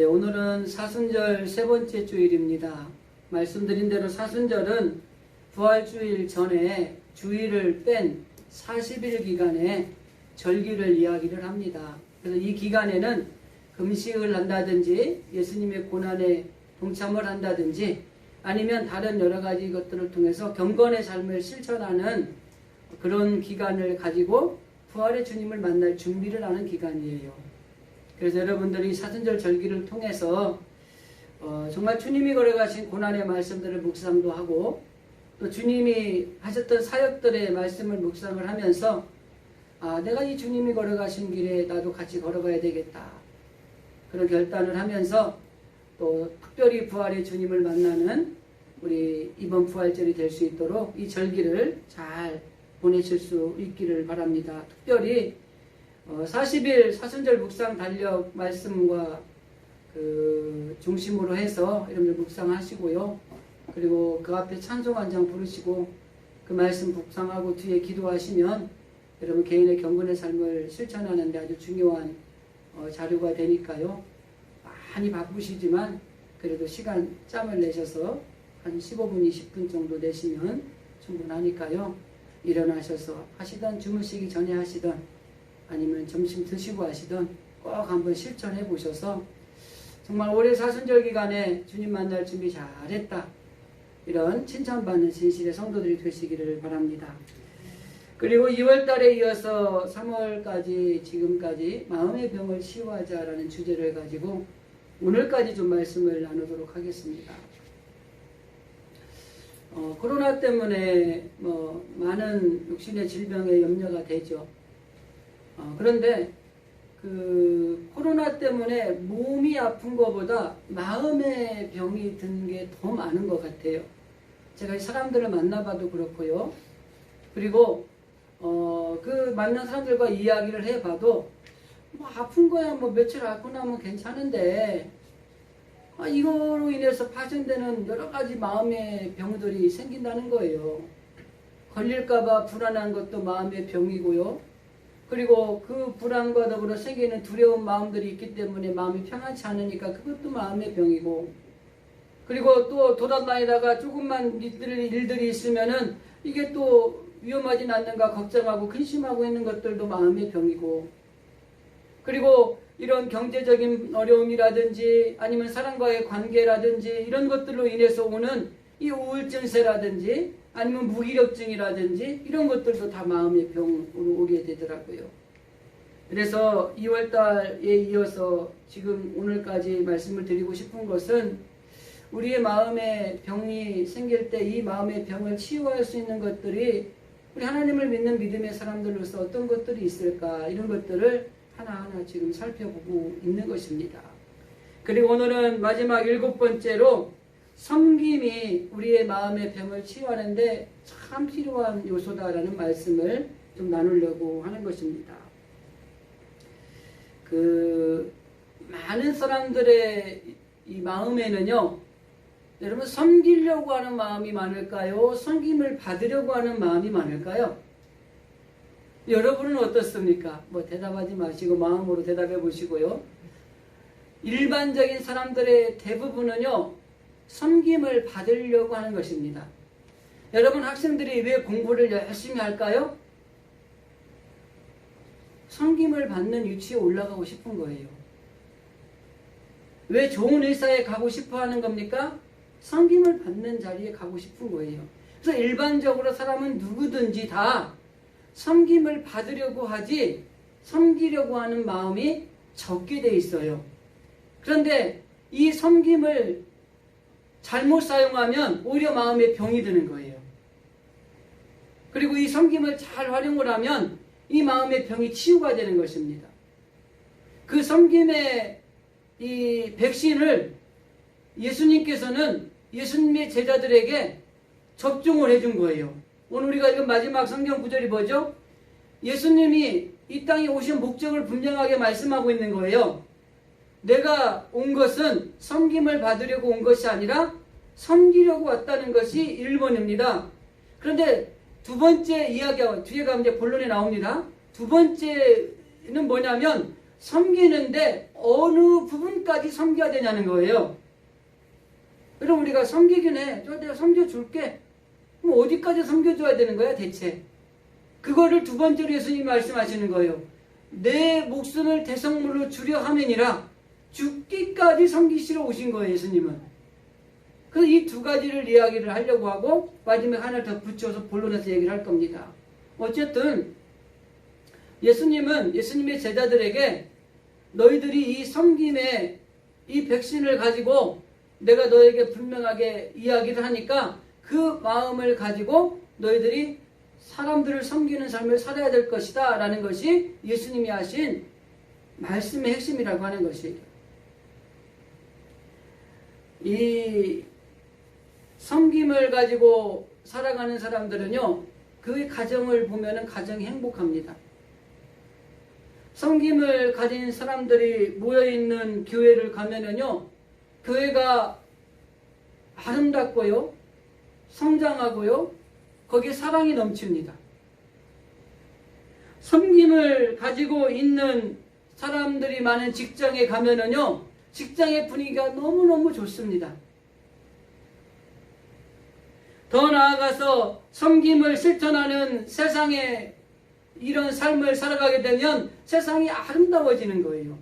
오늘은 사순절 세 번째 주일입니다. 말씀드린 대로 사순절은 부활주일 전에 주일을 뺀 40일 기간에 절기를 이야기를 합니다. 그래서 이 기간에는 금식을 한다든지 예수님의 고난에 동참을 한다든지 아니면 다른 여러 가지 것들을 통해서 경건의 삶을 실천하는 그런 기간을 가지고 부활의 주님을 만날 준비를 하는 기간이에요. 그래서 여러분들이 사순절 절기를 통해서 정말 주님이 걸어가신 고난의 말씀들을 묵상도 하고 또 주님이 하셨던 사역들의 말씀을 묵상을 하면서 내가 이 주님이 걸어가신 길에 나도 같이 걸어가야 되겠다. 그런 결단을 하면서 또 특별히 부활의 주님을 만나는 우리 이번 부활절이 될 수 있도록 이 절기를 잘 보내실 수 있기를 바랍니다. 특별히 40일 사순절 묵상 달력 말씀과 중심으로 해서 여러분들 묵상하시고요. 그리고 그 앞에 찬송 한 장 부르시고 그 말씀 묵상하고 뒤에 기도하시면 여러분 개인의 경건의 삶을 실천하는 데 아주 중요한 자료가 되니까요. 많이 바쁘시지만 그래도 시간 짬을 내셔서 한 15분, 20분 정도 내시면 충분하니까요. 일어나셔서 하시던 주무시기 전에 하시던 아니면 점심 드시고 하시던 꼭 한번 실천해 보셔서 정말 올해 사순절 기간에 주님 만날 준비 잘했다. 이런 칭찬받는 진실의 성도들이 되시기를 바랍니다. 그리고 2월달에 이어서 3월까지 지금까지 마음의 병을 치유하자라는 주제를 가지고 오늘까지 좀 말씀을 나누도록 하겠습니다. 코로나 때문에 많은 육신의 질병에 염려가 되죠. 그런데 코로나 때문에 몸이 아픈 것보다 마음의 병이 든 게 더 많은 것 같아요. 제가 이 사람들을 만나봐도 그렇고요. 그리고 그 만난 사람들과 이야기를 해봐도 아픈 거야 며칠 앓고 나면 괜찮은데 이거로 인해서 파생되는 여러 가지 마음의 병들이 생긴다는 거예요. 걸릴까봐 불안한 것도 마음의 병이고요. 그리고 그 불안과 더불어 생기는 두려운 마음들이 있기 때문에 마음이 편안치 않으니까 그것도 마음의 병이고, 그리고 또 돌아다니다가 조금만 일들이 있으면은 이게 또 위험하진 않는가 걱정하고 근심하고 있는 것들도 마음의 병이고, 그리고 이런 경제적인 어려움이라든지 아니면 사람과의 관계라든지 이런 것들로 인해서 오는 이 우울증세라든지 아니면 무기력증이라든지 이런 것들도 다 마음의 병으로 오게 되더라고요. 그래서 2월달에 이어서 지금 오늘까지 말씀을 드리고 싶은 것은 우리의 마음에 병이 생길 때 이 마음의 병을 치유할 수 있는 것들이 우리 하나님을 믿는 믿음의 사람들로서 어떤 것들이 있을까, 이런 것들을 하나하나 지금 살펴보고 있는 것입니다. 그리고 오늘은 마지막 7번째로 섬김이 우리의 마음의 병을 치유하는데 참 필요한 요소다라는 말씀을 좀 나누려고 하는 것입니다. 많은 사람들의 이 마음에는요, 여러분 섬기려고 하는 마음이 많을까요? 섬김을 받으려고 하는 마음이 많을까요? 여러분은 어떻습니까? 대답하지 마시고 마음으로 대답해 보시고요. 일반적인 사람들의 대부분은요, 섬김을 받으려고 하는 것입니다. 여러분 학생들이 왜 공부를 열심히 할까요? 섬김을 받는 위치에 올라가고 싶은 거예요. 왜 좋은 회사에 가고 싶어 하는 겁니까? 섬김을 받는 자리에 가고 싶은 거예요. 그래서 일반적으로 사람은 누구든지 다 섬김을 받으려고 하지 섬기려고 하는 마음이 적게 돼 있어요. 그런데 이 섬김을 잘못 사용하면 오히려 마음에 병이 드는 거예요. 그리고 이 섬김을 잘 활용을 하면 이 마음의 병이 치유가 되는 것입니다. 그 섬김의 이 백신을 예수님께서는 예수님의 제자들에게 접종을 해준 거예요. 오늘 우리가 읽은 마지막 성경 구절이 뭐죠? 예수님이 이 땅에 오신 목적을 분명하게 말씀하고 있는 거예요. 내가 온 것은 섬김을 받으려고 온 것이 아니라 섬기려고 왔다는 것이 1번입니다. 그런데 두 번째 이야기가 뒤에 가면 이제 본론이 나옵니다. 두 번째는 뭐냐면 섬기는데 어느 부분까지 섬겨야 되냐는 거예요. 그럼 우리가 섬기긴 해. 내가 섬겨줄게. 그럼 어디까지 섬겨줘야 되는 거야 대체? 그거를 두 번째로 예수님이 말씀하시는 거예요. 내 목숨을 대성물로 주려 함이니라. 죽기까지 섬기시러 오신 거예요 예수님은. 그래서 이 두 가지를 이야기를 하려고 하고 마지막에 하나를 더 붙여서 본론에서 얘기를 할 겁니다. 어쨌든 예수님은 예수님의 제자들에게 너희들이 이 섬김의 이 백신을 가지고 내가 너에게 분명하게 이야기를 하니까 그 마음을 가지고 너희들이 사람들을 섬기는 삶을 살아야 될 것이다 라는 것이 예수님이 하신 말씀의 핵심이라고 하는 것이에요. 이 섬김을 가지고 살아가는 사람들은요, 그 가정을 보면은 가정이 행복합니다. 섬김을 가진 사람들이 모여있는 교회를 가면은요, 교회가 아름답고요, 성장하고요, 거기에 사랑이 넘칩니다. 섬김을 가지고 있는 사람들이 많은 직장에 가면은요, 직장의 분위기가 너무너무 좋습니다. 더 나아가서 섬김을 실천하는 세상에 이런 삶을 살아가게 되면 세상이 아름다워지는 거예요.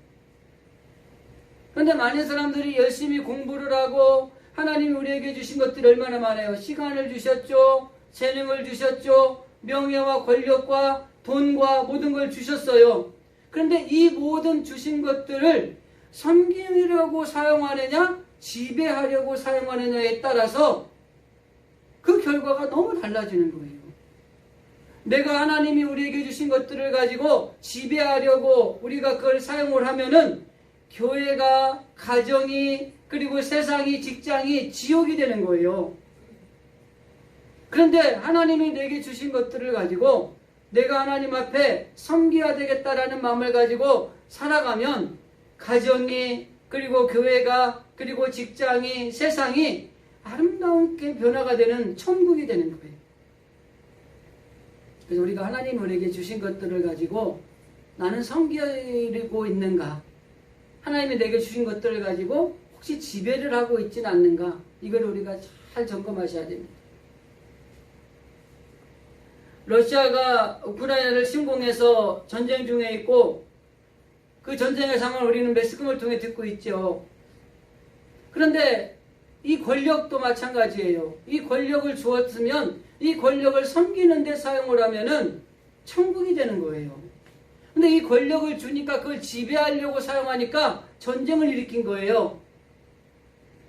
그런데 많은 사람들이 열심히 공부를 하고 하나님이 우리에게 주신 것들이 얼마나 많아요. 시간을 주셨죠. 재능을 주셨죠. 명예와 권력과 돈과 모든 걸 주셨어요. 그런데 이 모든 주신 것들을 섬기려고 사용하느냐 지배하려고 사용하느냐에 따라서 그 결과가 너무 달라지는 거예요. 내가 하나님이 우리에게 주신 것들을 가지고 지배하려고 우리가 그걸 사용을 하면은 교회가, 가정이, 그리고 세상이, 직장이 지옥이 되는 거예요. 그런데 하나님이 내게 주신 것들을 가지고 내가 하나님 앞에 섬겨야 되겠다라는 마음을 가지고 살아가면 가정이, 그리고 교회가, 그리고 직장이, 세상이 아름답게 변화가 되는 천국이 되는 거예요. 그래서 우리가 하나님 우리에게 주신 것들을 가지고 나는 섬기고 있는가? 하나님이 내게 주신 것들을 가지고 혹시 지배를 하고 있지는 않는가? 이걸 우리가 잘 점검하셔야 됩니다. 러시아가 우크라이나를 침공해서 전쟁 중에 있고 그 전쟁의 상황을 우리는 매스컴을 통해 듣고 있죠. 그런데 이 권력도 마찬가지예요. 이 권력을 주었으면 이 권력을 섬기는 데 사용을 하면은 천국이 되는 거예요. 근데 이 권력을 주니까 그걸 지배하려고 사용하니까 전쟁을 일으킨 거예요.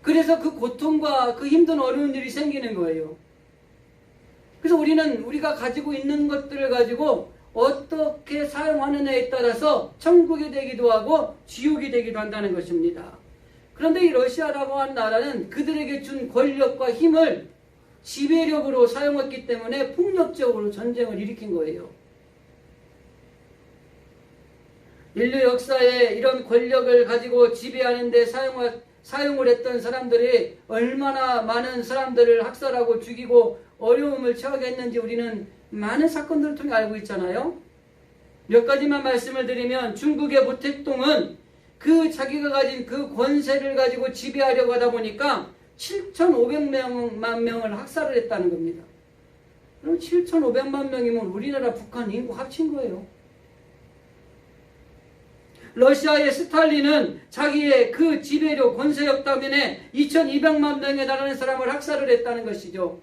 그래서 그 고통과 그 힘든 어려운 일이 생기는 거예요. 그래서 우리는 우리가 가지고 있는 것들을 가지고 어떻게 사용하느냐에 따라서 천국이 되기도 하고 지옥이 되기도 한다는 것입니다. 그런데 이 러시아라고 하는 나라는 그들에게 준 권력과 힘을 지배력으로 사용했기 때문에 폭력적으로 전쟁을 일으킨 거예요. 인류 역사에 이런 권력을 가지고 지배하는 데 사용을 했던 사람들이 얼마나 많은 사람들을 학살하고 죽이고 어려움을 처하게 했는지 우리는 많은 사건들을 통해 알고 있잖아요. 몇 가지만 말씀을 드리면 중국의 모택동은 그 자기가 가진 그 권세를 가지고 지배하려고 하다 보니까 7,500만 명을 학살을 했다는 겁니다. 그럼 7,500만 명이면 우리나라 북한 인구 합친 거예요. 러시아의 스탈린은 자기의 그 지배력, 권세력 때문에 2,200만 명에 달하는 사람을 학살을 했다는 것이죠.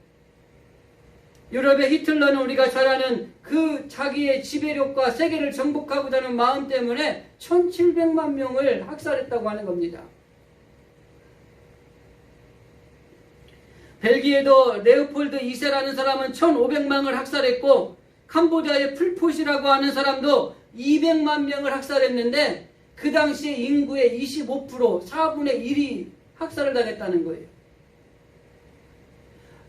유럽의 히틀러는 우리가 잘 아는 그 자기의 지배력과 세계를 정복하고자 하는 마음 때문에 1,700만 명을 학살했다고 하는 겁니다. 벨기에도 레오폴드 2세라는 사람은 1,500만을 학살했고 캄보디아의 풀포시라고 하는 사람도 200만 명을 학살했는데 그 당시에 인구의 25%, 4분의 1이 학살을 당했다는 거예요.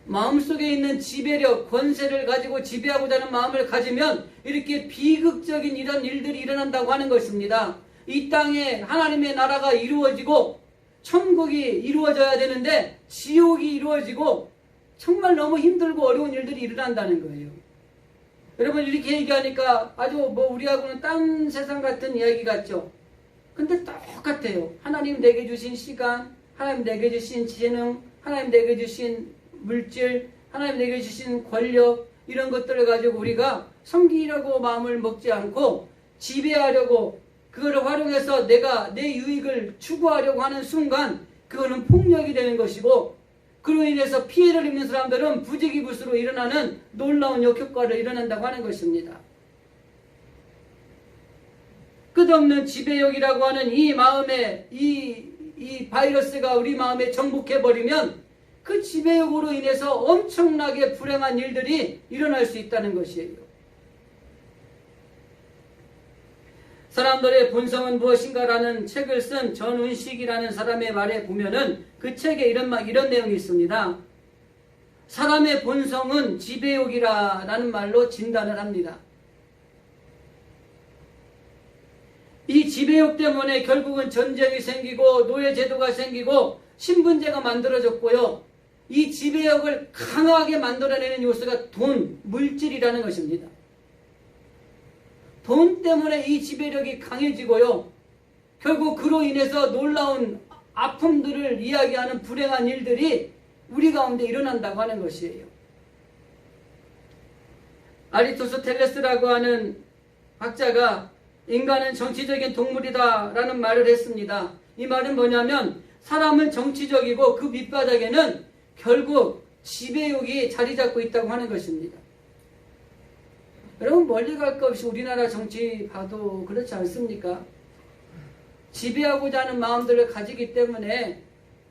마음속에 있는 지배력, 권세를 가지고 지배하고자 하는 마음을 가지면 이렇게 비극적인 이런 일들이 일어난다고 하는 것입니다. 이 땅에 하나님의 나라가 이루어지고 천국이 이루어져야 되는데 지옥이 이루어지고 정말 너무 힘들고 어려운 일들이 일어난다는 거예요. 여러분 이렇게 얘기하니까 아주 우리하고는 딴 세상 같은 이야기 같죠. 근데 똑같아요. 하나님 내게 주신 시간, 하나님 내게 주신 재능, 하나님 내게 주신 물질, 하나님 내게 주신 권력, 이런 것들을 가지고 우리가 섬기려고 마음을 먹지 않고 지배하려고 그거를 활용해서 내가 내 유익을 추구하려고 하는 순간 그거는 폭력이 되는 것이고, 그로 인해서 피해를 입는 사람들은 부지기부수로 일어나는 놀라운 역효과를 일어난다고 하는 것입니다. 끝없는 지배욕이라고 하는 이 마음에 이 바이러스가 우리 마음에 정복해버리면 그 지배욕으로 인해서 엄청나게 불행한 일들이 일어날 수 있다는 것이에요. 사람들의 본성은 무엇인가라는 책을 쓴 전운식이라는 사람의 말에 보면은 그 책에 이런 내용이 있습니다. 사람의 본성은 지배욕이라는 말로 진단을 합니다. 이 지배욕 때문에 결국은 전쟁이 생기고 노예제도가 생기고 신분제가 만들어졌고요. 이 지배욕을 강하게 만들어내는 요소가 돈, 물질이라는 것입니다. 돈 때문에 이 지배력이 강해지고요. 결국 그로 인해서 놀라운 아픔들을 이야기하는 불행한 일들이 우리 가운데 일어난다고 하는 것이에요. 아리스토텔레스라고 하는 학자가 인간은 정치적인 동물이다 라는 말을 했습니다. 이 말은 뭐냐면 사람은 정치적이고 그 밑바닥에는 결국 지배욕이 자리 잡고 있다고 하는 것입니다. 여러분 멀리 갈 것 없이 우리나라 정치 봐도 그렇지 않습니까? 지배하고자 하는 마음들을 가지기 때문에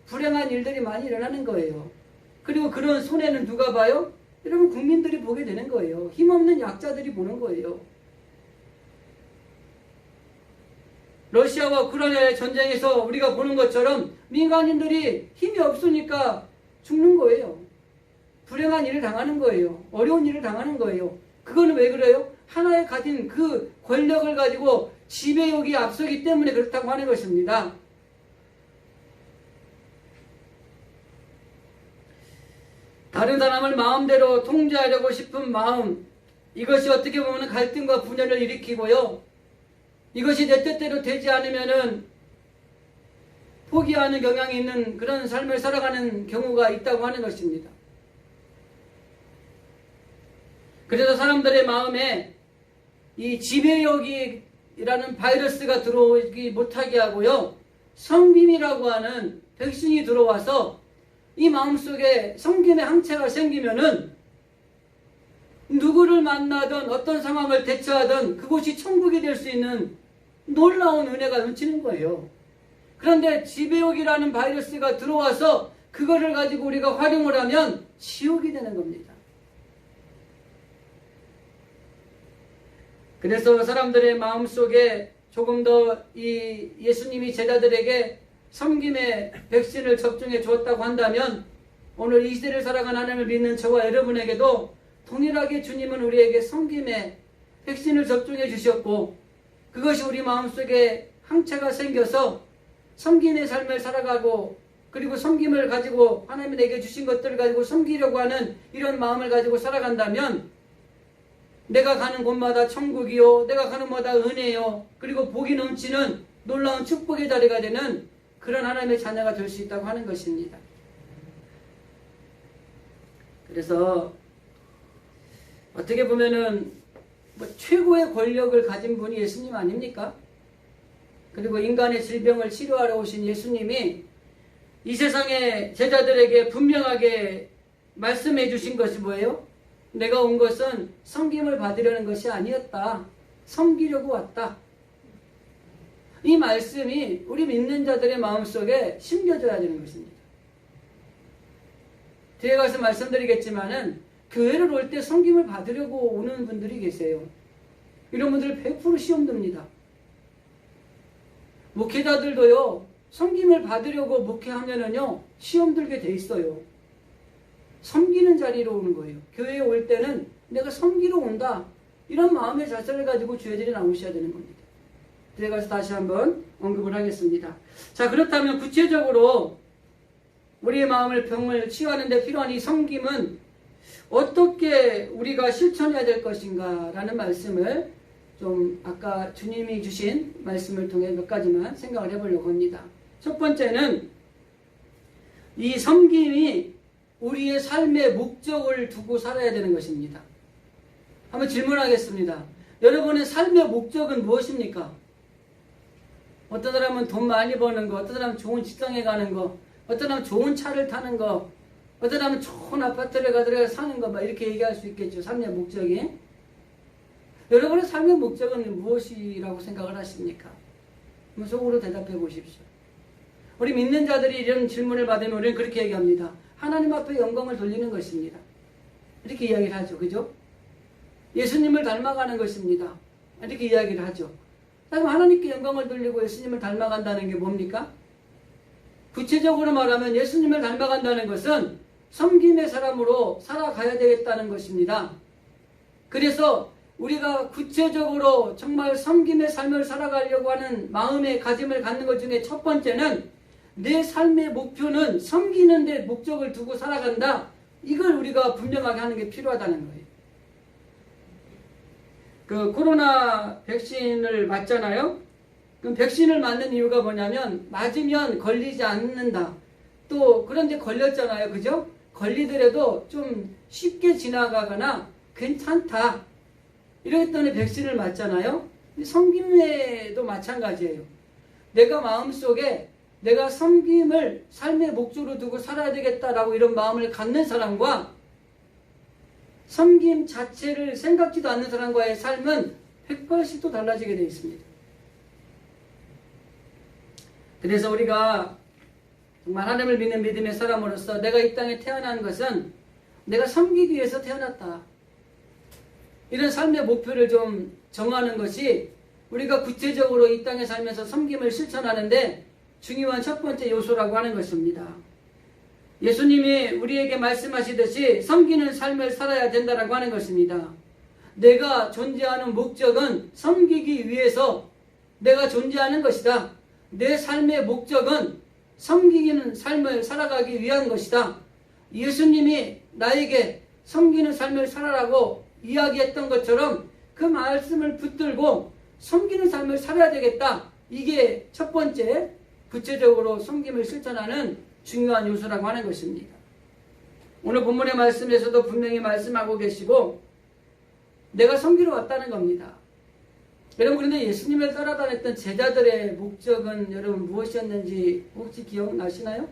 불행한 일들이 많이 일어나는 거예요. 그리고 그런 손해는 누가 봐요? 여러분 국민들이 보게 되는 거예요. 힘없는 약자들이 보는 거예요. 러시아와 우크라이나의 전쟁에서 우리가 보는 것처럼 민간인들이 힘이 없으니까 죽는 거예요. 불행한 일을 당하는 거예요. 어려운 일을 당하는 거예요. 그거는 왜 그래요? 하나의 가진 그 권력을 가지고 지배욕이 앞서기 때문에 그렇다고 하는 것입니다. 다른 사람을 마음대로 통제하려고 싶은 마음, 이것이 어떻게 보면 갈등과 분열을 일으키고요. 이것이 내 뜻대로 되지 않으면은 포기하는 경향이 있는 그런 삶을 살아가는 경우가 있다고 하는 것입니다. 그래서 사람들의 마음에 이 지배욕이라는 바이러스가 들어오지 못하게 하고요. 성김이라고 하는 백신이 들어와서 이 마음속에 성김의 항체가 생기면은 누구를 만나든 어떤 상황을 대처하든 그곳이 천국이 될 수 있는 놀라운 은혜가 넘치는 거예요. 그런데 지배욕이라는 바이러스가 들어와서 그거를 가지고 우리가 활용을 하면 지옥이 되는 겁니다. 그래서 사람들의 마음속에 조금 더 이 예수님이 제자들에게 섬김의 백신을 접종해 주었다고 한다면 오늘 이 시대를 살아가는 하나님을 믿는 저와 여러분에게도 동일하게 주님은 우리에게 섬김의 백신을 접종해 주셨고 그것이 우리 마음속에 항체가 생겨서 섬김의 삶을 살아가고 그리고 섬김을 가지고 하나님이 내게 주신 것들을 가지고 섬기려고 하는 이런 마음을 가지고 살아간다면 내가 가는 곳마다 천국이요 내가 가는 곳마다 은혜요 그리고 복이 넘치는 놀라운 축복의 자리가 되는 그런 하나님의 자녀가 될 수 있다고 하는 것입니다. 그래서 어떻게 보면은 최고의 권력을 가진 분이 예수님 아닙니까? 그리고 인간의 질병을 치료하러 오신 예수님이 이 세상의 제자들에게 분명하게 말씀해 주신 것이 뭐예요? 내가 온 것은 섬김을 받으려는 것이 아니었다. 섬기려고 왔다. 이 말씀이 우리 믿는 자들의 마음속에 심겨져야 되는 것입니다. 뒤에 가서 말씀드리겠지만은 교회를 올 때 섬김을 받으려고 오는 분들이 계세요. 이런 분들 100% 시험 듭니다. 목회자들도요. 섬김을 받으려고 목회하면은요. 시험 들게 돼 있어요. 섬기는 자리로 오는 거예요. 교회에 올 때는 내가 섬기러 온다. 이런 마음의 자세를 가지고 주여들이 나오셔야 되는 겁니다. 뒤에 가서 다시 한번 언급을 하겠습니다. 자, 그렇다면 구체적으로 우리의 마음을 병을 치유하는 데 필요한 이 섬김은 어떻게 우리가 실천해야 될 것인가 라는 말씀을 좀 아까 주님이 주신 말씀을 통해 몇 가지만 생각을 해보려고 합니다. 첫 번째는 이 섬김이 우리의 삶의 목적을 두고 살아야 되는 것입니다. 한번 질문하겠습니다. 여러분의 삶의 목적은 무엇입니까? 어떤 사람은 돈 많이 버는 거, 어떤 사람은 좋은 직장에 가는 거, 어떤 사람은 좋은 차를 타는 거, 어떤 사람은 좋은 아파트를 가들어가 사는 거, 막 이렇게 얘기할 수 있겠죠. 삶의 목적이. 여러분의 삶의 목적은 무엇이라고 생각을 하십니까? 한번 속으로 대답해 보십시오. 우리 믿는 자들이 이런 질문을 받으면 우리는 그렇게 얘기합니다. 하나님 앞에 영광을 돌리는 것입니다. 이렇게 이야기를 하죠. 그죠? 예수님을 닮아가는 것입니다. 이렇게 이야기를 하죠. 하나님께 영광을 돌리고 예수님을 닮아간다는 게 뭡니까? 구체적으로 말하면 예수님을 닮아간다는 것은 섬김의 사람으로 살아가야 되겠다는 것입니다. 그래서 우리가 구체적으로 정말 섬김의 삶을 살아가려고 하는 마음의 가짐을 갖는 것 중에 첫 번째는 내 삶의 목표는 섬기는 데 목적을 두고 살아간다. 이걸 우리가 분명하게 하는 게 필요하다는 거예요. 그 코로나 백신을 맞잖아요. 그럼 백신을 맞는 이유가 뭐냐면 맞으면 걸리지 않는다. 또 그런데 걸렸잖아요. 그죠? 걸리더라도 좀 쉽게 지나가거나 괜찮다. 이러기 때문에 백신을 맞잖아요. 섬김에도 마찬가지예요. 내가 마음속에 내가 섬김을 삶의 목적으로 두고 살아야 되겠다라고 이런 마음을 갖는 사람과 섬김 자체를 생각지도 않는 사람과의 삶은 180도 달라지게 되어 있습니다. 그래서 우리가 정말 하나님을 믿는 믿음의 사람으로서 내가 이 땅에 태어난 것은 내가 섬기기 위해서 태어났다. 이런 삶의 목표를 좀 정하는 것이 우리가 구체적으로 이 땅에 살면서 섬김을 실천하는데 중요한 첫 번째 요소라고 하는 것입니다. 예수님이 우리에게 말씀하시듯이 섬기는 삶을 살아야 된다라고 하는 것입니다. 내가 존재하는 목적은 섬기기 위해서 내가 존재하는 것이다. 내 삶의 목적은 섬기는 삶을 살아가기 위한 것이다. 예수님이 나에게 섬기는 삶을 살아라고 이야기했던 것처럼 그 말씀을 붙들고 섬기는 삶을 살아야 되겠다. 이게 첫 번째 구체적으로 섬김을 실천하는 중요한 요소라고 하는 것입니다. 오늘 본문의 말씀에서도 분명히 말씀하고 계시고 내가 섬기러 왔다는 겁니다. 여러분 그런데 예수님을 따라다녔던 제자들의 목적은 여러분 무엇이었는지 혹시 기억나시나요?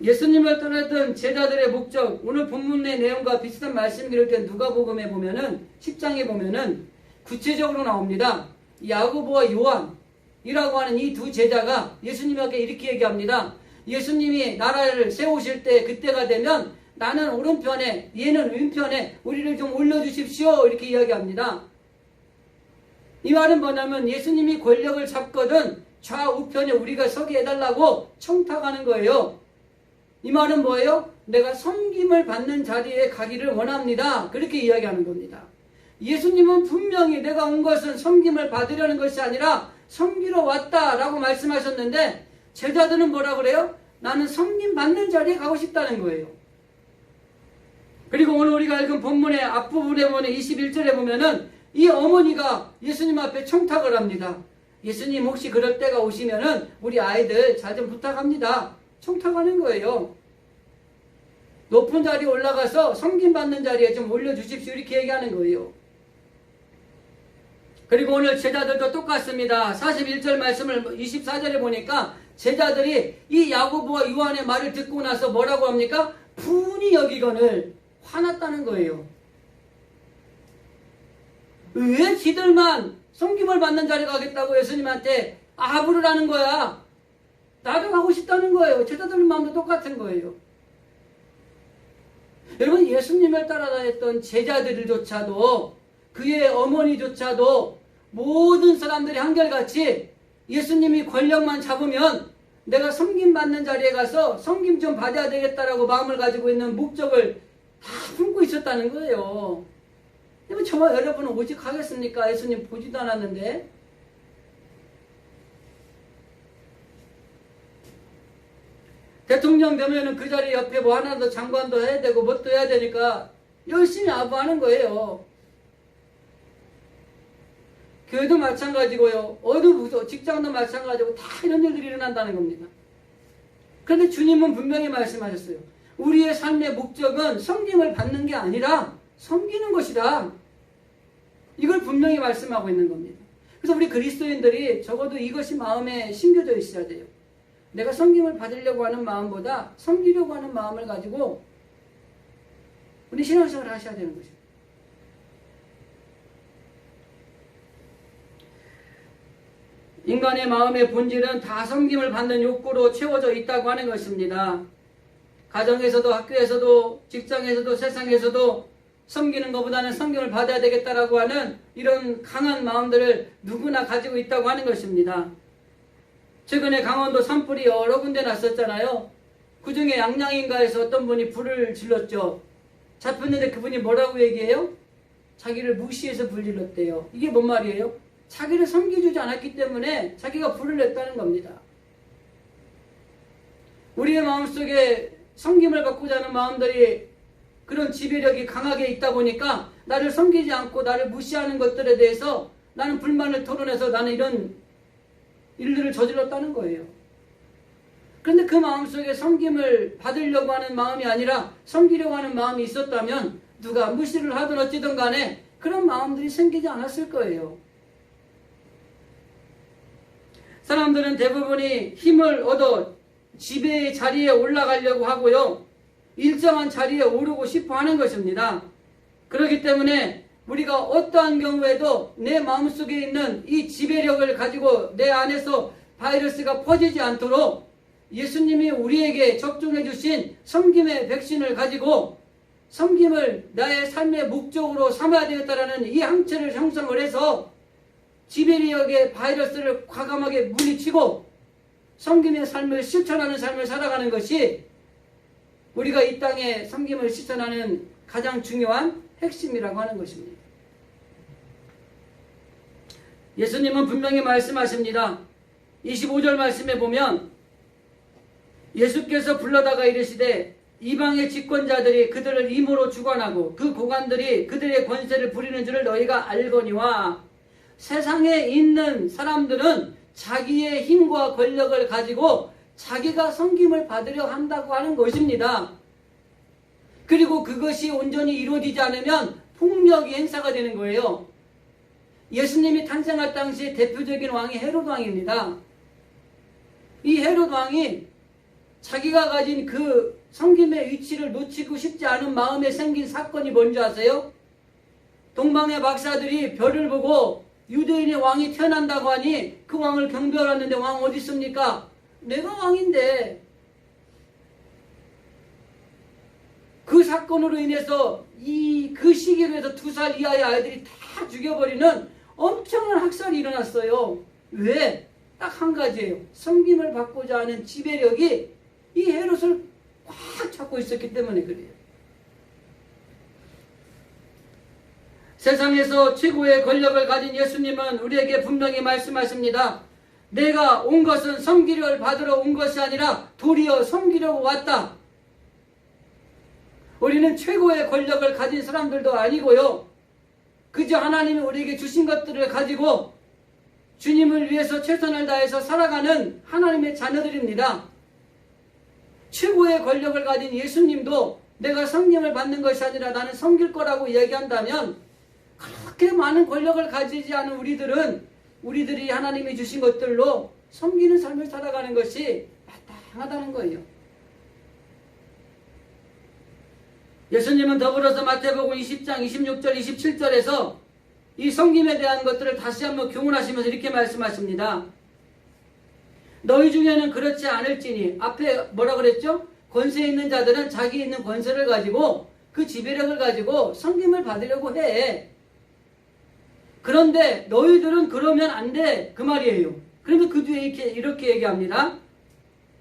예수님을 따랐던 제자들의 목적, 오늘 본문의 내용과 비슷한 말씀을 기록된 누가복음에 보면은 10장에 보면은 구체적으로 나옵니다. 야고보와 요한이라고 하는 이 두 제자가 예수님에게 이렇게 얘기합니다. 예수님이 나라를 세우실 때 그때가 되면 나는 오른편에 얘는 왼편에 우리를 좀 올려주십시오. 이렇게 이야기합니다. 이 말은 뭐냐면 예수님이 권력을 잡거든 좌우편에 우리가 서게 해달라고 청탁하는 거예요. 이 말은 뭐예요? 내가 섬김을 받는 자리에 가기를 원합니다. 그렇게 이야기하는 겁니다. 예수님은 분명히 내가 온 것은 섬김을 받으려는 것이 아니라 섬기러 왔다라고 말씀하셨는데 제자들은 뭐라 그래요? 나는 섬김 받는 자리에 가고 싶다는 거예요. 그리고 오늘 우리가 읽은 본문의 앞부분에 보면 21절에 보면은 이 어머니가 예수님 앞에 청탁을 합니다. 예수님 혹시 그럴 때가 오시면은 우리 아이들 잘 좀 부탁합니다. 청탁하는 거예요. 높은 자리에 올라가서 섬김받는 자리에 좀 올려주십시오. 이렇게 얘기하는 거예요. 그리고 오늘 제자들도 똑같습니다. 41절 말씀을 24절에 보니까 제자들이 이 야고보와 요한의 말을 듣고 나서 뭐라고 합니까? 분이 여기거늘 화났다는 거예요. 왜 지들만 섬김을 받는 자리에 가겠다고 예수님한테 아부르라는 거야. 나도 가고 싶다는 거예요. 제자들 마음도 똑같은 거예요. 여러분 예수님을 따라다녔던 제자들조차도 그의 어머니조차도 모든 사람들이 한결같이 예수님이 권력만 잡으면 내가 섬김받는 자리에 가서 섬김 좀 받아야 되겠다라고 마음을 가지고 있는 목적을 다 품고 있었다는 거예요. 정말 여러분은 오직 하겠습니까? 예수님 보지도 않았는데. 대통령 되면은 그 자리 옆에 뭐 하나 더 장관도 해야 되고 뭣도 해야 되니까 열심히 아부하는 거예요. 교회도 마찬가지고요. 어느 부서, 직장도 마찬가지고 다 이런 일들이 일어난다는 겁니다. 그런데 주님은 분명히 말씀하셨어요. 우리의 삶의 목적은 섬김을 받는 게 아니라 섬기는 것이다. 이걸 분명히 말씀하고 있는 겁니다. 그래서 우리 그리스도인들이 적어도 이것이 마음에 심겨져 있어야 돼요. 내가 섬김을 받으려고 하는 마음보다 섬기려고 하는 마음을 가지고 우리 신앙생활을 하셔야 되는 것입니다. 인간의 마음의 본질은 다 섬김을 받는 욕구로 채워져 있다고 하는 것입니다. 가정에서도 학교에서도 직장에서도 세상에서도 섬기는 것보다는 섬김을 받아야 되겠다라고 하는 이런 강한 마음들을 누구나 가지고 있다고 하는 것입니다. 최근에 강원도 산불이 여러 군데 났었잖아요. 그 중에 양양인가에서 어떤 분이 불을 질렀죠. 잡혔는데 그분이 뭐라고 얘기해요? 자기를 무시해서 불 질렀대요. 이게 뭔 말이에요? 자기를 섬겨주지 않았기 때문에 자기가 불을 냈다는 겁니다. 우리의 마음속에 섬김을 받고자 하는 마음들이 그런 지배력이 강하게 있다 보니까 나를 섬기지 않고 나를 무시하는 것들에 대해서 나는 불만을 토론해서 나는 이런 일들을 저질렀다는 거예요. 그런데 그 마음속에 섬김을 받으려고 하는 마음이 아니라 섬기려고 하는 마음이 있었다면 누가 무시를 하든 어찌든 간에 그런 마음들이 생기지 않았을 거예요. 사람들은 대부분이 힘을 얻어 지배의 자리에 올라가려고 하고요. 일정한 자리에 오르고 싶어 하는 것입니다. 그렇기 때문에 우리가 어떠한 경우에도 내 마음속에 있는 이 지배력을 가지고 내 안에서 바이러스가 퍼지지 않도록 예수님이 우리에게 접종해 주신 섬김의 백신을 가지고 섬김을 나의 삶의 목적으로 삼아야 되겠다라는 이 항체를 형성을 해서 지배력의 바이러스를 과감하게 물리치고 섬김의 삶을 실천하는 삶을 살아가는 것이 우리가 이 땅에 섬김을 실천하는 가장 중요한 핵심이라고 하는 것입니다. 예수님은 분명히 말씀하십니다. 25절 말씀에 보면 예수께서 불러다가 이르시되 이방의 집권자들이 그들을 임으로 주관하고 그 고관들이 그들의 권세를 부리는 줄을 너희가 알거니와 세상에 있는 사람들은 자기의 힘과 권력을 가지고 자기가 섬김을 받으려 한다고 하는 것입니다. 그리고 그것이 온전히 이루어지지 않으면 폭력이 행사가 되는 거예요. 예수님이 탄생할 당시에 대표적인 왕이 헤롯 왕입니다. 이 헤롯 왕이 자기가 가진 그 섬김의 위치를 놓치고 싶지 않은 마음에 생긴 사건이 뭔지 아세요? 동방의 박사들이 별을 보고 유대인의 왕이 태어난다고 하니 그 왕을 경배하는데 왕 어디 있습니까? 내가 왕인데. 그 사건으로 인해서 그 시기로 해서 2살 이하의 아이들이 다 죽여버리는 엄청난 학살이 일어났어요. 왜? 딱 한 가지예요. 섬김을 받고자 하는 지배력이 이 헤롯을 꽉 잡고 있었기 때문에 그래요. 세상에서 최고의 권력을 가진 예수님은 우리에게 분명히 말씀하십니다. 내가 온 것은 섬기를 받으러 온 것이 아니라 도리어 섬기려고 왔다. 우리는 최고의 권력을 가진 사람들도 아니고요. 그저 하나님이 우리에게 주신 것들을 가지고 주님을 위해서 최선을 다해서 살아가는 하나님의 자녀들입니다. 최고의 권력을 가진 예수님도 내가 섬김을 받는 것이 아니라 나는 섬길 거라고 얘기한다면 그렇게 많은 권력을 가지지 않은 우리들이 하나님이 주신 것들로 섬기는 삶을 살아가는 것이 마땅하다는 거예요. 예수님은 더불어서 마태복음 20장 26절 27절에서 이 섬김에 대한 것들을 다시 한번 교훈하시면서 이렇게 말씀하십니다. 너희 중에는 그렇지 않을지니, 앞에 뭐라 그랬죠? 권세 있는 자들은 자기 있는 권세를 가지고 그 지배력을 가지고 섬김을 받으려고 해. 그런데 너희들은 그러면 안 돼. 그 말이에요. 그러면 그 뒤에 이렇게 얘기합니다.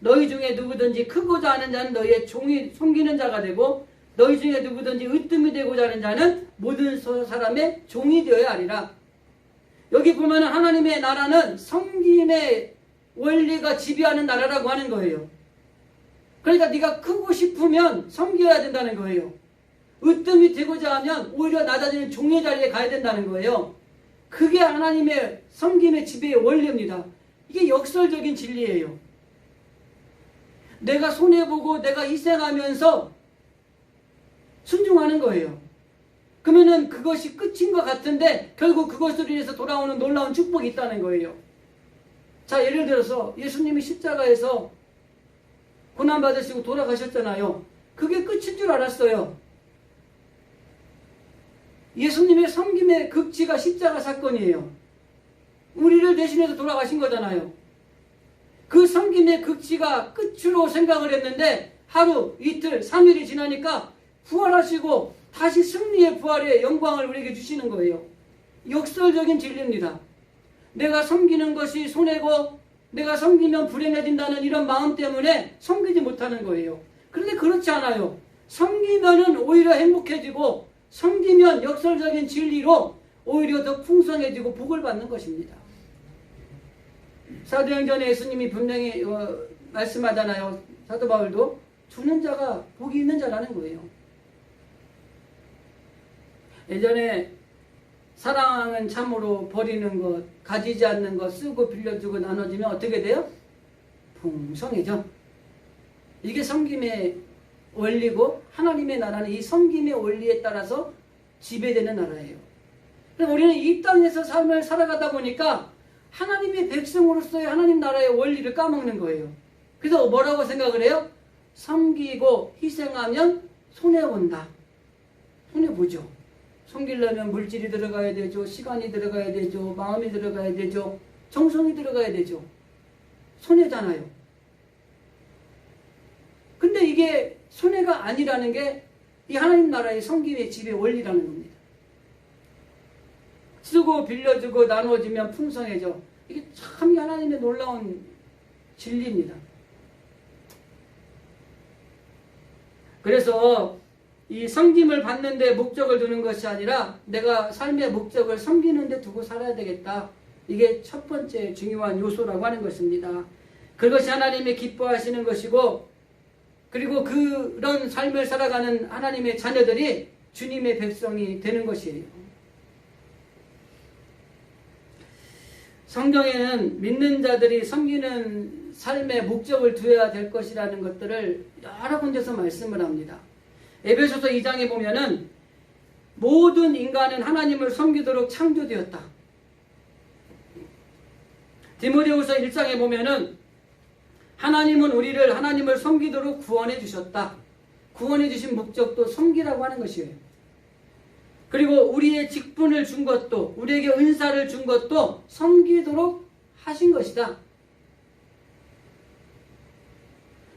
너희 중에 누구든지 크고자 하는 자는 너희의 종이 섬기는 자가 되고 너희 중에 누구든지 으뜸이 되고자 하는 자는 모든 사람의 종이 되어야 하리라. 여기 보면 하나님의 나라는 섬김의 원리가 지배하는 나라라고 하는 거예요. 그러니까 네가 크고 싶으면 섬겨야 된다는 거예요. 으뜸이 되고자 하면 오히려 낮아지는 종의 자리에 가야 된다는 거예요. 그게 하나님의 섬김의 지배의 원리입니다. 이게 역설적인 진리예요. 내가 손해보고 내가 희생하면서 순종하는 거예요. 그러면은 그것이 끝인 것 같은데 결국 그것으로 인해서 돌아오는 놀라운 축복이 있다는 거예요. 자, 예를 들어서 예수님이 십자가에서 고난받으시고 돌아가셨잖아요. 그게 끝인 줄 알았어요. 예수님의 섬김의 극치가 십자가 사건이에요. 우리를 대신해서 돌아가신 거잖아요. 그 섬김의 극치가 끝으로 생각을 했는데 하루, 이틀, 3일이 지나니까 부활하시고 다시 승리의 부활의 영광을 우리에게 주시는 거예요. 역설적인 진리입니다. 내가 섬기는 것이 손해고 내가 섬기면 불행해진다는 이런 마음 때문에 섬기지 못하는 거예요. 그런데 그렇지 않아요. 섬기면은 오히려 행복해지고 섬기면 역설적인 진리로 오히려 더 풍성해지고 복을 받는 것입니다. 사도행전에 예수님이 분명히 말씀하잖아요. 사도 바울도 주는 자가 복이 있는 자라는 거예요. 예전에 사랑은 참으로 버리는 것, 가지지 않는 것, 쓰고 빌려주고 나눠주면 어떻게 돼요? 풍성해져. 이게 섬김의 원리고 하나님의 나라는 이 섬김의 원리에 따라서 지배되는 나라예요. 우리는 이 땅에서 삶을 살아가다 보니까 하나님의 백성으로서의 하나님 나라의 원리를 까먹는 거예요. 그래서 뭐라고 생각을 해요? 섬기고 희생하면 손해본다. 손해보죠. 섬기려면 물질이 들어가야 되죠. 시간이 들어가야 되죠. 마음이 들어가야 되죠. 정성이 들어가야 되죠. 손해잖아요. 근데 이게 손해가 아니라는 게 이 하나님 나라의 섬김의 지배 원리라는 겁니다. 쓰고 빌려주고 나눠지면 풍성해져. 이게 참 하나님의 놀라운 진리입니다. 그래서 이 섬김을 받는 데 목적을 두는 것이 아니라 내가 삶의 목적을 섬기는 데 두고 살아야 되겠다. 이게 첫 번째 중요한 요소라고 하는 것입니다. 그것이 하나님의 기뻐하시는 것이고 그리고 그런 삶을 살아가는 하나님의 자녀들이 주님의 백성이 되는 것이에요. 성경에는 믿는 자들이 섬기는 삶의 목적을 두어야 될 것이라는 것들을 여러 군데서 말씀을 합니다. 에베소서 2장에 보면은 모든 인간은 하나님을 섬기도록 창조되었다. 디모데후서 1장에 보면은 하나님은 우리를 하나님을 섬기도록 구원해 주셨다. 구원해 주신 목적도 섬기라고 하는 것이에요. 그리고 우리의 직분을 준 것도 우리에게 은사를 준 것도 섬기도록 하신 것이다.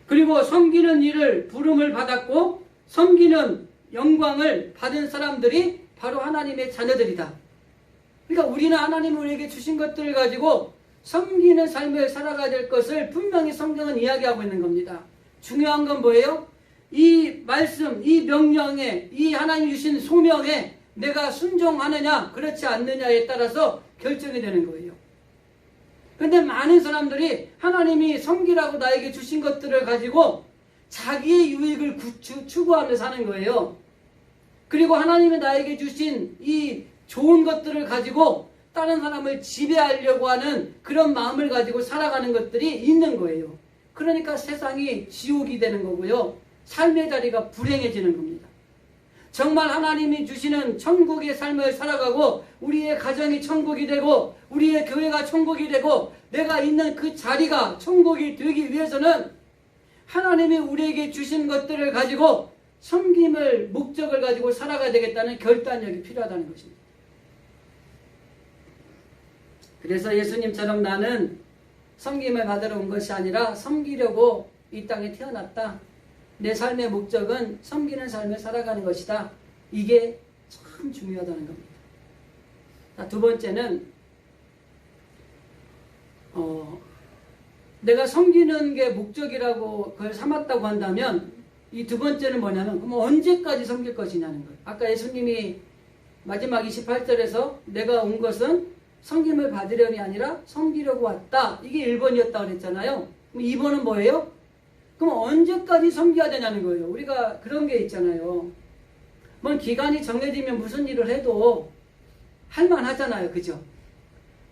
그리고 섬기는 일을 부름을 받았고 섬기는 영광을 받은 사람들이 바로 하나님의 자녀들이다. 그러니까 우리는 하나님이 우리에게 주신 것들을 가지고 섬기는 삶을 살아가야 될 것을 분명히 성경은 이야기하고 있는 겁니다. 중요한 건 뭐예요? 이 말씀, 이 명령에, 이 하나님 주신 소명에 내가 순종하느냐 그렇지 않느냐에 따라서 결정이 되는 거예요. 그런데 많은 사람들이 하나님이 섬기라고 나에게 주신 것들을 가지고 자기의 유익을 추구하며 사는 거예요. 그리고 하나님이 나에게 주신 이 좋은 것들을 가지고 다른 사람을 지배하려고 하는 그런 마음을 가지고 살아가는 것들이 있는 거예요. 그러니까 세상이 지옥이 되는 거고요. 삶의 자리가 불행해지는 겁니다. 정말 하나님이 주시는 천국의 삶을 살아가고 우리의 가정이 천국이 되고 우리의 교회가 천국이 되고 내가 있는 그 자리가 천국이 되기 위해서는 하나님이 우리에게 주신 것들을 가지고 섬김을 목적을 가지고 살아가야 되겠다는 결단력이 필요하다는 것입니다. 그래서 예수님처럼 나는 섬김을 받으러 온 것이 아니라 섬기려고 이 땅에 태어났다. 내 삶의 목적은 섬기는 삶을 살아가는 것이다. 이게 참 중요하다는 겁니다. 자, 두 번째는 내가 섬기는 게 목적이라고 그걸 삼았다고 한다면 이 두 번째는 뭐냐면 그럼 언제까지 섬길 것이냐는 거예요. 아까 예수님이 마지막 28절에서 내가 온 것은 섬김을 받으려니 아니라 섬기려고 왔다. 이게 1번이었다고 그랬잖아요. 그럼 2번은 뭐예요? 그럼 언제까지 섬겨야 되냐는 거예요. 우리가 그런 게 있잖아요. 뭔 기간이 정해지면 무슨 일을 해도 할만하잖아요. 그죠?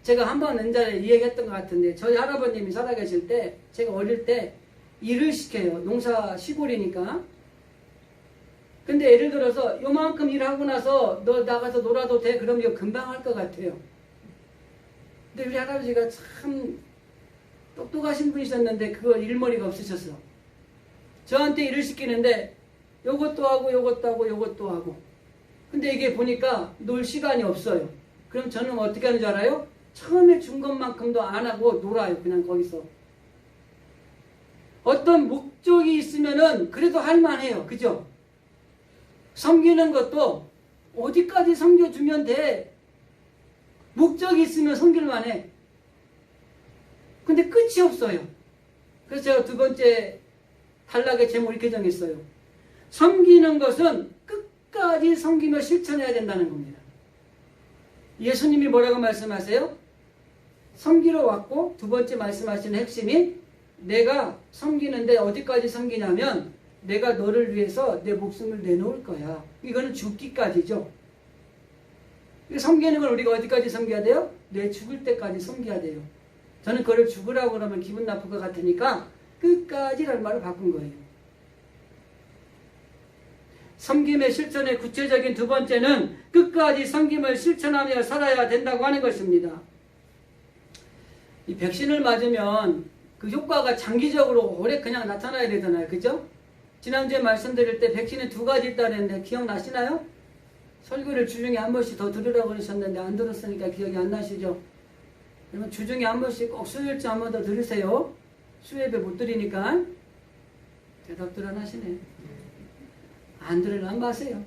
제가 한번 연전에 이야기했던 것 같은데 저희 할아버님이 살아계실 때 제가 어릴 때 일을 시켜요. 농사 시골이니까. 근데 예를 들어서 요만큼 일하고 나서 너 나가서 놀아도 돼? 그럼 이거 금방 할 것 같아요. 근데 우리 할아버지가 참 똑똑하신 분이셨는데 그거 일머리가 없으셨어. 저한테 일을 시키는데 요것도 하고 요것도 하고 요것도 하고. 근데 이게 보니까 놀 시간이 없어요. 그럼 저는 어떻게 하는 줄 알아요? 처음에 준 것만큼도 안 하고 놀아요. 그냥 거기서. 어떤 목적이 있으면은 그래도 할만해요. 그죠? 섬기는 것도 어디까지 섬겨주면 돼. 목적이 있으면 섬길만 해. 근데 끝이 없어요. 그래서 제가 두 번째 단락의 제목을 이렇게 정했어요. 섬기는 것은 끝까지 섬기며 실천해야 된다는 겁니다. 예수님이 뭐라고 말씀하세요? 섬기러 왔고 두 번째 말씀하시는 핵심이 내가 섬기는데 어디까지 섬기냐면 내가 너를 위해서 내 목숨을 내놓을 거야. 이거는 죽기까지죠. 섬기는 걸 우리가 어디까지 섬겨야 돼요? 내 죽을 때까지 섬겨야 돼요. 저는 그걸 죽으라고 그러면 기분 나쁠 것 같으니까 끝까지라는 말을 바꾼 거예요. 섬김의 실천의 구체적인 두 번째는 끝까지 섬김을 실천하며 살아야 된다고 하는 것입니다. 이 백신을 맞으면 그 효과가 장기적으로 오래 그냥 나타나야 되잖아요. 그죠? 지난주에 말씀드릴 때 백신은 두 가지 있다고 했는데 기억나시나요? 설교를 주중에 한 번씩 더 들으라고 그러셨는데 안 들었으니까 기억이 안 나시죠? 그러면 주중에 한 번씩 꼭 수요일쯤 한 번 더 들으세요. 수요일에 못 들으니까. 대답들 안 하시네. 안 들으려면 마세요.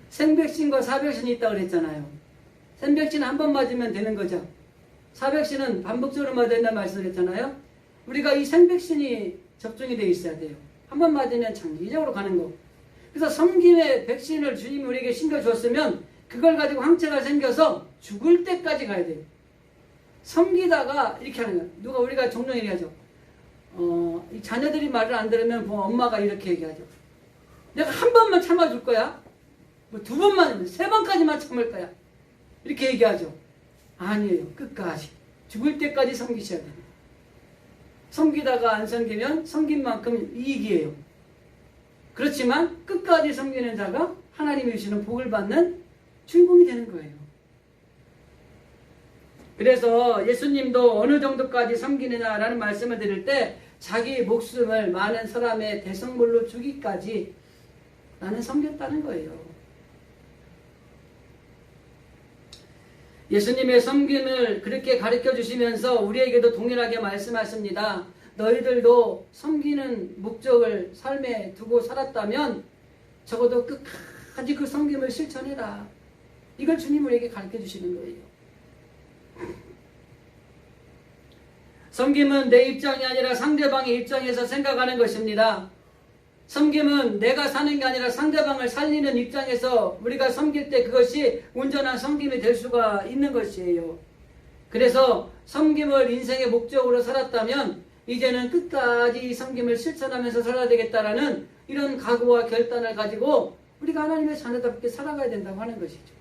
생백신과 사백신이 있다고 그랬잖아요. 생백신 한 번 맞으면 되는 거죠. 사백신은 반복적으로 맞아야 된다는 말씀을 했잖아요. 우리가 이 생백신이 접종이 되어 있어야 돼요. 한 번 맞으면 장기적으로 가는 거. 그래서 섬김의 백신을 주님이 우리에게 심겨주었으면 그걸 가지고 항체가 생겨서 죽을 때까지 가야 돼요. 섬기다가 이렇게 하는 거예요. 누가 우리가 종종 얘기하죠. 이 자녀들이 말을 안 들으면 엄마가 이렇게 얘기하죠. 내가 한 번만 참아줄 거야. 뭐 두 번만, 세 번까지만 참을 거야. 이렇게 얘기하죠. 아니에요. 끝까지. 죽을 때까지 섬기셔야 됩니다. 섬기다가 안 섬기면 섬긴 만큼 이익이에요. 그렇지만 끝까지 섬기는 자가 하나님이 주시는 복을 받는 주인공이 되는 거예요. 그래서 예수님도 어느 정도까지 섬기느냐라는 말씀을 드릴 때 자기 목숨을 많은 사람의 대성물로 주기까지 나는 섬겼다는 거예요. 예수님의 섬김을 그렇게 가르쳐 주시면서 우리에게도 동일하게 말씀하십니다. 너희들도 섬기는 목적을 삶에 두고 살았다면 적어도 끝까지 그 섬김을 실천해라. 이걸 주님 우리에게 가르쳐 주시는 거예요. 섬김은 내 입장이 아니라 상대방의 입장에서 생각하는 것입니다. 섬김은 내가 사는 게 아니라 상대방을 살리는 입장에서 우리가 섬길 때 그것이 온전한 섬김이 될 수가 있는 것이에요. 그래서 섬김을 인생의 목적으로 살았다면 이제는 끝까지 섬김을 실천하면서 살아야 되겠다라는 이런 각오와 결단을 가지고 우리가 하나님의 자녀답게 살아가야 된다고 하는 것이죠.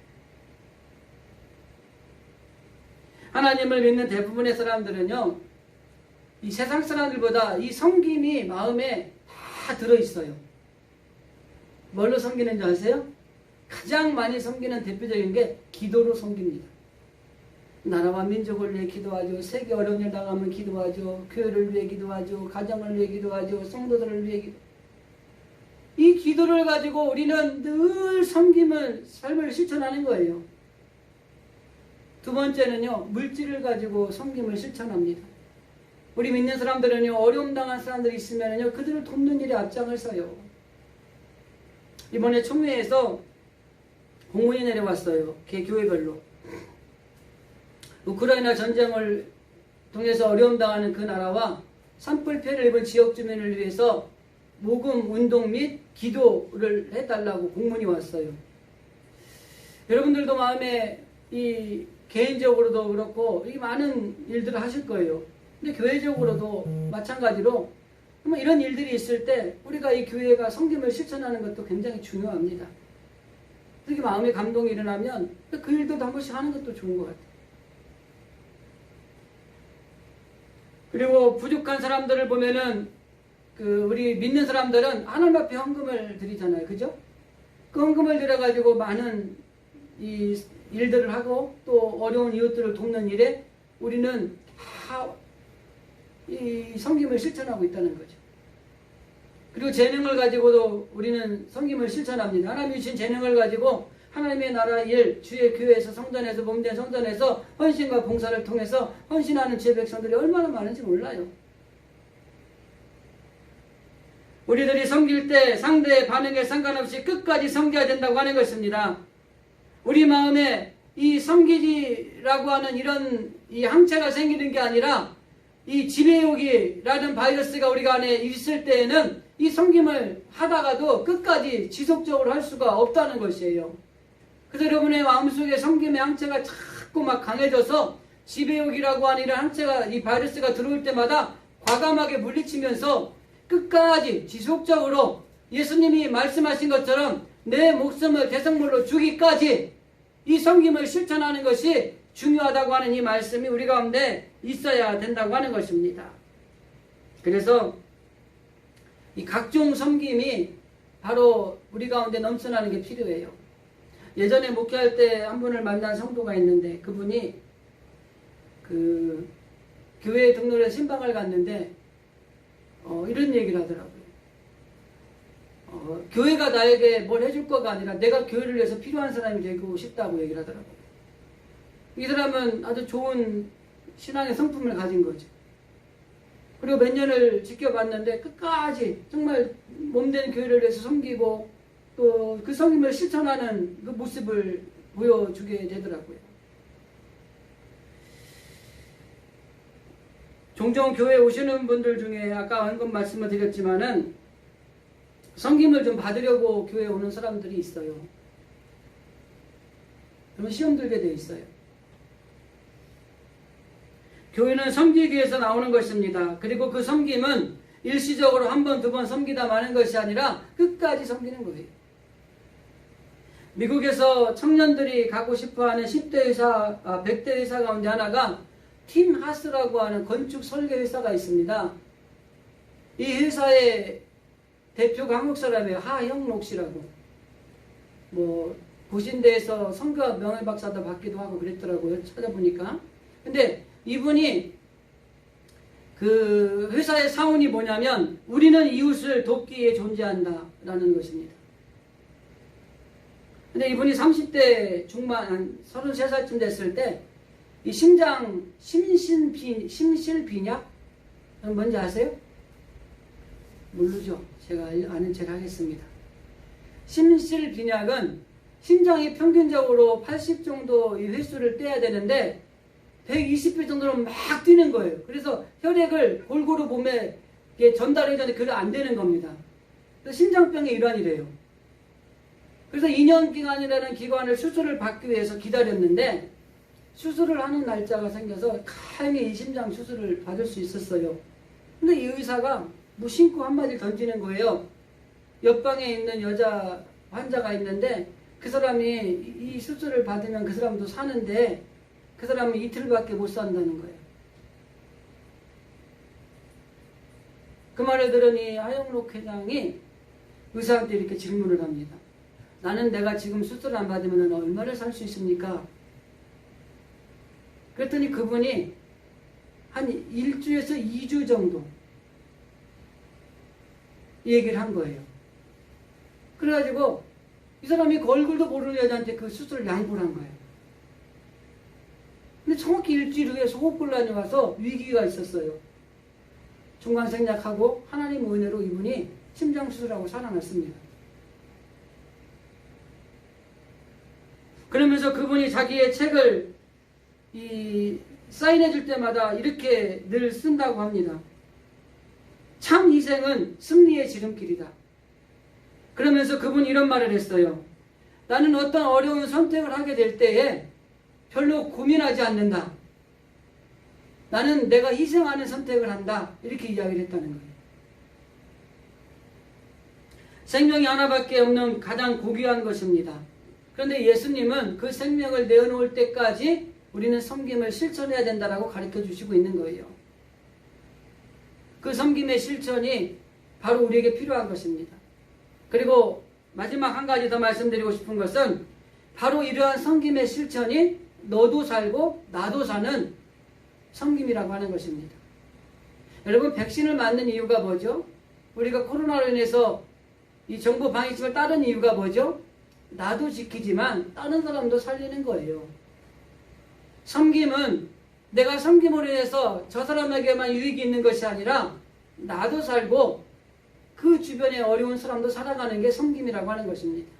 하나님을 믿는 대부분의 사람들은요, 이 세상 사람들보다 이 섬김이 마음에 다 들어있어요. 뭘로 섬기는 줄 아세요? 가장 많이 섬기는 대표적인 게 기도로 섬깁니다. 나라와 민족을 위해 기도하죠. 세계 어려운 일 당하면 기도하죠. 교회를 위해 기도하죠. 가정을 위해 기도하죠. 성도들을 위해 기도. 이 기도를 가지고 우리는 늘 섬김을, 삶을 실천하는 거예요. 두 번째는요, 물질을 가지고 섬김을 실천합니다. 우리 믿는 사람들은요, 어려움 당한 사람들이 있으면요, 그들을 돕는 일에 앞장을 서요. 이번에 총회에서 공문이 내려왔어요. 교회별로. 우크라이나 전쟁을 통해서 어려움 당하는 그 나라와 산불 피해를 입은 지역 주민을 위해서 모금 운동 및 기도를 해달라고 공문이 왔어요. 여러분들도 마음에 이 개인적으로도 그렇고 이 많은 일들을 하실 거예요. 근데 교회적으로도 마찬가지로 이런 일들이 있을 때 우리가 이 교회가 섬김을 실천하는 것도 굉장히 중요합니다. 특히 마음의 감동이 일어나면 그 일도 한 번씩 하는 것도 좋은 것 같아요. 그리고 부족한 사람들을 보면은 우리 믿는 사람들은 하나님 앞에 헌금을 드리잖아요. 그죠? 그 헌금을 드려가지고 많은 이 일들을 하고 또 어려운 이웃들을 돕는 일에 우리는 다 이 섬김을 실천하고 있다는 거죠. 그리고 재능을 가지고도 우리는 섬김을 실천합니다. 하나님이 주신 재능을 가지고 하나님의 나라 일, 주의 교회에서 성전에서 몸된 성전에서 헌신과 봉사를 통해서 헌신하는 주의 백성들이 얼마나 많은지 몰라요. 우리들이 섬길 때 상대의 반응에 상관없이 끝까지 섬겨야 된다고 하는 것입니다. 우리 마음에 이 섬기지라고 하는 이런 이 항체가 생기는 게 아니라 이 지배욕이라는 바이러스가 우리가 안에 있을 때에는 이 섬김을 하다가도 끝까지 지속적으로 할 수가 없다는 것이에요. 그래서 여러분의 마음속에 섬김의 항체가 자꾸 막 강해져서 지배욕이라고 하는 이런 항체가, 이 바이러스가 들어올 때마다 과감하게 물리치면서 끝까지 지속적으로 예수님이 말씀하신 것처럼 내 목숨을 대성물로 주기까지 이 섬김을 실천하는 것이 중요하다고 하는 이 말씀이 우리 가운데 있어야 된다고 하는 것입니다. 그래서 이 각종 섬김이 바로 우리 가운데 넘쳐나는 게 필요해요. 예전에 목회할 때 한 분을 만난 성도가 있는데 그분이 교회에 등록해서 신방을 갔는데 이런 얘기를 하더라고요. 교회가 나에게 뭘 해줄 거가 아니라 내가 교회를 위해서 필요한 사람이 되고 싶다고 얘기를 하더라고요. 이 사람은 아주 좋은 신앙의 성품을 가진 거죠. 그리고 몇 년을 지켜봤는데 끝까지 정말 몸된 교회를 위해서 섬기고 또 그 섬김을 실천하는 그 모습을 보여주게 되더라고요. 종종 교회에 오시는 분들 중에 아까 한번 말씀을 드렸지만은 섬김을 좀 받으려고 교회에 오는 사람들이 있어요. 그러면 시험 들게 돼 있어요. 교회는 섬기기 위해서 나오는 것입니다. 그리고 그 섬김은 일시적으로 한 번, 두 번 섬기다 마는 것이 아니라 끝까지 섬기는 거예요. 미국에서 청년들이 가고 싶어하는 10대 회사, 100대 회사 가운데 하나가 팀 하스라고 하는 건축 설계 회사가 있습니다. 이 회사의 대표가 한국 사람이에요. 하형록 씨라고. 고신대에서 성교학 명예박사도 받기도 하고 그랬더라고요. 찾아보니까. 근데 이분이 그 회사의 사원이 뭐냐면 우리는 이웃을 돕기에 존재한다 라는 것입니다. 근데 이분이 30대 중반, 한 33살쯤 됐을 때 이 심실비약? 뭔지 아세요? 모르죠. 제가 아는 척 하겠습니다. 심실비약은 심장이 평균적으로 80 정도 이 횟수를 떼야 되는데 120회 정도로 막 뛰는 거예요. 그래서 혈액을 골고루 몸에 전달해야 되는데 그게 안 되는 겁니다. 그래서 심장병의 일환이래요. 그래서 2년 기간이라는 기간을 수술을 받기 위해서 기다렸는데 수술을 하는 날짜가 생겨서 다행히 이 심장 수술을 받을 수 있었어요. 근데 이 의사가 무심코 한마디 던지는 거예요. 옆방에 있는 여자 환자가 있는데 그 사람이 이 수술을 받으면 그 사람도 사는데 그 사람은 이틀밖에 못 산다는 거예요. 그 말을 들으니 하영록 회장이 의사한테 이렇게 질문을 합니다. 나는 내가 지금 수술 안 받으면 얼마를 살 수 있습니까? 그랬더니 그분이 한 1주에서 2주 정도 얘기를 한 거예요. 그래가지고 이 사람이 그 얼굴도 모르는 여자한테 그 수술을 양보를 한 거예요. 근데 정확히 일주일 후에 소호곤란이 와서 위기가 있었어요. 중간생략하고 하나님 은혜로 이분이 심장수술하고 살아났습니다. 그러면서 그분이 자기의 책을 사인해 줄 때마다 이렇게 늘 쓴다고 합니다. 참 희생은 승리의 지름길이다. 그러면서 그분이 이런 말을 했어요. 나는 어떤 어려운 선택을 하게 될 때에 별로 고민하지 않는다. 나는 내가 희생하는 선택을 한다. 이렇게 이야기를 했다는 거예요. 생명이 하나밖에 없는 가장 고귀한 것입니다. 그런데 예수님은 그 생명을 내어놓을 때까지 우리는 섬김을 실천해야 된다라고 가르쳐 주시고 있는 거예요. 그 섬김의 실천이 바로 우리에게 필요한 것입니다. 그리고 마지막 한 가지 더 말씀드리고 싶은 것은 바로 이러한 섬김의 실천이 너도 살고 나도 사는 섬김이라고 하는 것입니다. 여러분, 백신을 맞는 이유가 뭐죠? 우리가 코로나로 인해서 이 정부 방역책을 따른 이유가 뭐죠? 나도 지키지만 다른 사람도 살리는 거예요. 섬김은 내가 섬김으로 인해서 저 사람에게만 유익이 있는 것이 아니라 나도 살고 그 주변에 어려운 사람도 살아가는 게 섬김이라고 하는 것입니다.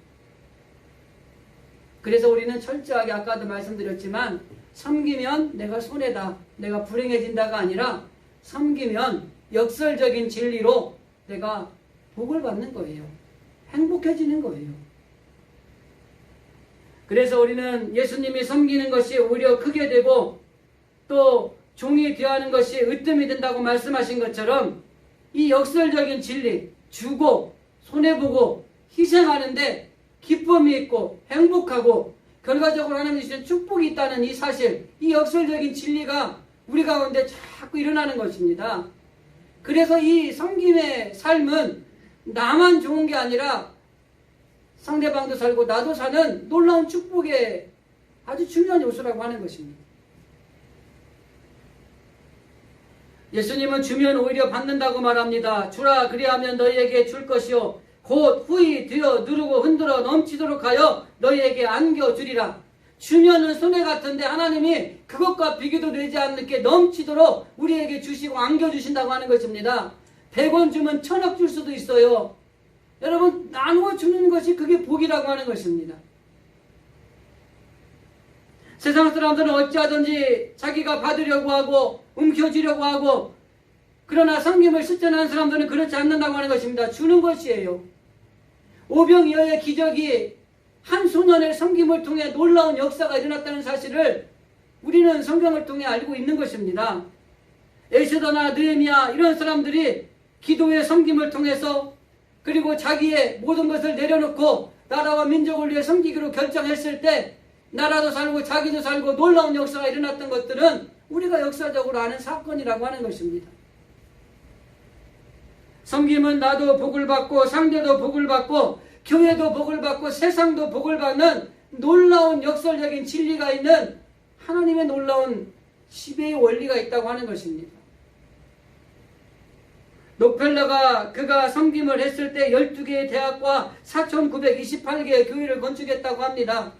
그래서 우리는 철저하게 아까도 말씀드렸지만 섬기면 내가 손해다, 내가 불행해진다가 아니라 섬기면 역설적인 진리로 내가 복을 받는 거예요. 행복해지는 거예요. 그래서 우리는 예수님이 섬기는 것이 오히려 크게 되고 또 종이 되어하는 것이 으뜸이 된다고 말씀하신 것처럼 이 역설적인 진리, 주고 손해보고 희생하는데 기쁨이 있고 행복하고 결과적으로 하나님 주신 축복이 있다는 이 사실, 이 역설적인 진리가 우리 가운데 자꾸 일어나는 것입니다. 그래서 이 섬김의 삶은 나만 좋은 게 아니라 상대방도 살고 나도 사는 놀라운 축복의 아주 중요한 요소라고 하는 것입니다. 예수님은 주면 오히려 받는다고 말합니다. 주라 그리하면 너희에게 줄 것이요 곧 후히 되어 누르고 흔들어 넘치도록 하여 너희에게 안겨주리라. 주면은 손해 같은데 하나님이 그것과 비교도 되지 않게 넘치도록 우리에게 주시고 안겨주신다고 하는 것입니다. 100원 주면 1000억 줄 수도 있어요. 여러분, 나누어 주는 것이 그게 복이라고 하는 것입니다. 세상 사람들은 어찌하든지 자기가 받으려고 하고 움켜쥐려고 하고, 그러나 섬김을 실천하는 사람들은 그렇지 않는다고 하는 것입니다. 주는 것이에요. 오병이어의 기적이 한 소년의 섬김을 통해 놀라운 역사가 일어났다는 사실을 우리는 성경을 통해 알고 있는 것입니다. 에스더나 느헤미야 이런 사람들이 기도의 섬김을 통해서 그리고 자기의 모든 것을 내려놓고 나라와 민족을 위해 섬기기로 결정했을 때 나라도 살고 자기도 살고 놀라운 역사가 일어났던 것들은 우리가 역사적으로 아는 사건이라고 하는 것입니다. 섬김은 나도 복을 받고 상대도 복을 받고 교회도 복을 받고 세상도 복을 받는 놀라운 역설적인 진리가 있는 하나님의 놀라운 지배의 원리가 있다고 하는 것입니다. 록펠러가 그가 섬김을 했을 때 12개의 대학과 4,928개의 교회를 건축했다고 합니다.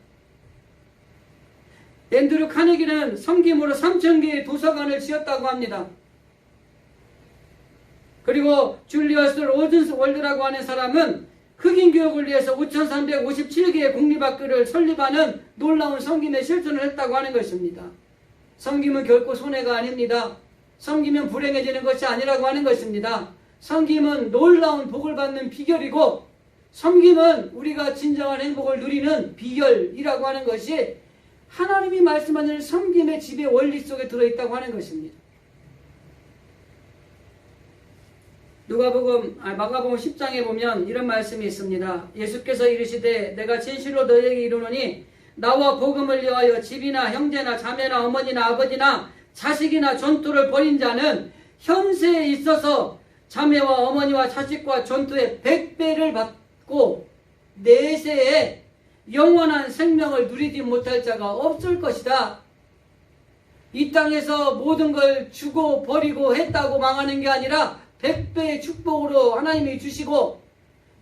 앤드류 카네기는 섬김으로 3,000개의 도서관을 지었다고 합니다. 그리고 줄리어스 로든스 월드라고 하는 사람은 흑인 교육을 위해서 5,357개의 공립학교를 설립하는 놀라운 섬김의 실천을 했다고 하는 것입니다. 섬김은 결코 손해가 아닙니다. 섬기면 불행해지는 것이 아니라고 하는 것입니다. 섬김은 놀라운 복을 받는 비결이고 섬김은 우리가 진정한 행복을 누리는 비결이라고 하는 것이 하나님이 말씀하는 섬김의 지배 원리 속에 들어있다고 하는 것입니다. 마가복음 10장에 보면 이런 말씀이 있습니다. 예수께서 이르시되 내가 진실로 너희에게 이르노니 나와 복음을 위하여 집이나 형제나 자매나 어머니나 아버지나 자식이나 전투를 벌인 자는 현세에 있어서 자매와 어머니와 자식과 전투에 100배를 받고 내세에 영원한 생명을 누리지 못할 자가 없을 것이다. 이 땅에서 모든 걸 주고 버리고 했다고 망하는 게 아니라 100배의 축복으로 하나님이 주시고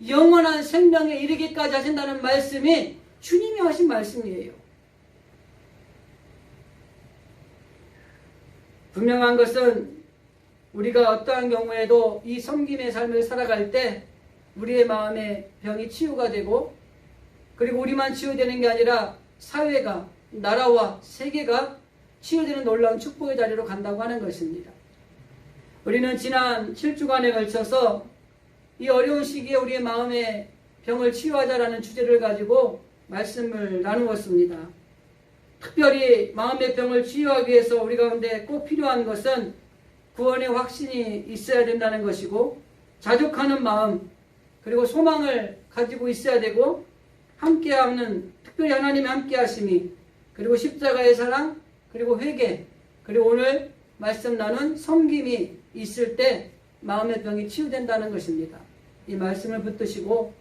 영원한 생명에 이르기까지 하신다는 말씀이 주님이 하신 말씀이에요. 분명한 것은 우리가 어떠한 경우에도 이 섬김의 삶을 살아갈 때 우리의 마음의 병이 치유가 되고 그리고 우리만 치유되는 게 아니라 사회가, 나라와 세계가 치유되는 놀라운 축복의 자리로 간다고 하는 것입니다. 우리는 지난 7주간에 걸쳐서 이 어려운 시기에 우리의 마음의 병을 치유하자라는 주제를 가지고 말씀을 나누었습니다. 특별히 마음의 병을 치유하기 위해서 우리 가운데 꼭 필요한 것은 구원의 확신이 있어야 된다는 것이고 자족하는 마음 그리고 소망을 가지고 있어야 되고 함께하는 특별히 하나님의 함께하심이 그리고 십자가의 사랑 그리고 회개 그리고 오늘 말씀 나눈 섬김이 있을 때 마음의 병이 치유된다는 것입니다. 이 말씀을 붙드시고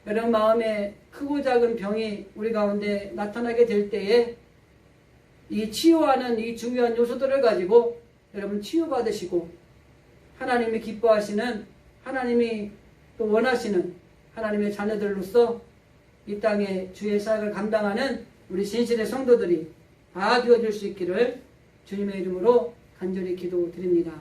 여러분 마음에 크고 작은 병이 우리 가운데 나타나게 될 때에 이 치유하는 이 중요한 요소들을 가지고 여러분 치유받으시고 하나님이 기뻐하시는 하나님이 또 원하시는 하나님의 자녀들로서 이 땅에 주의 사역을 감당하는 우리 신실의 성도들이 다 되어줄 수 있기를 주님의 이름으로 간절히 기도드립니다.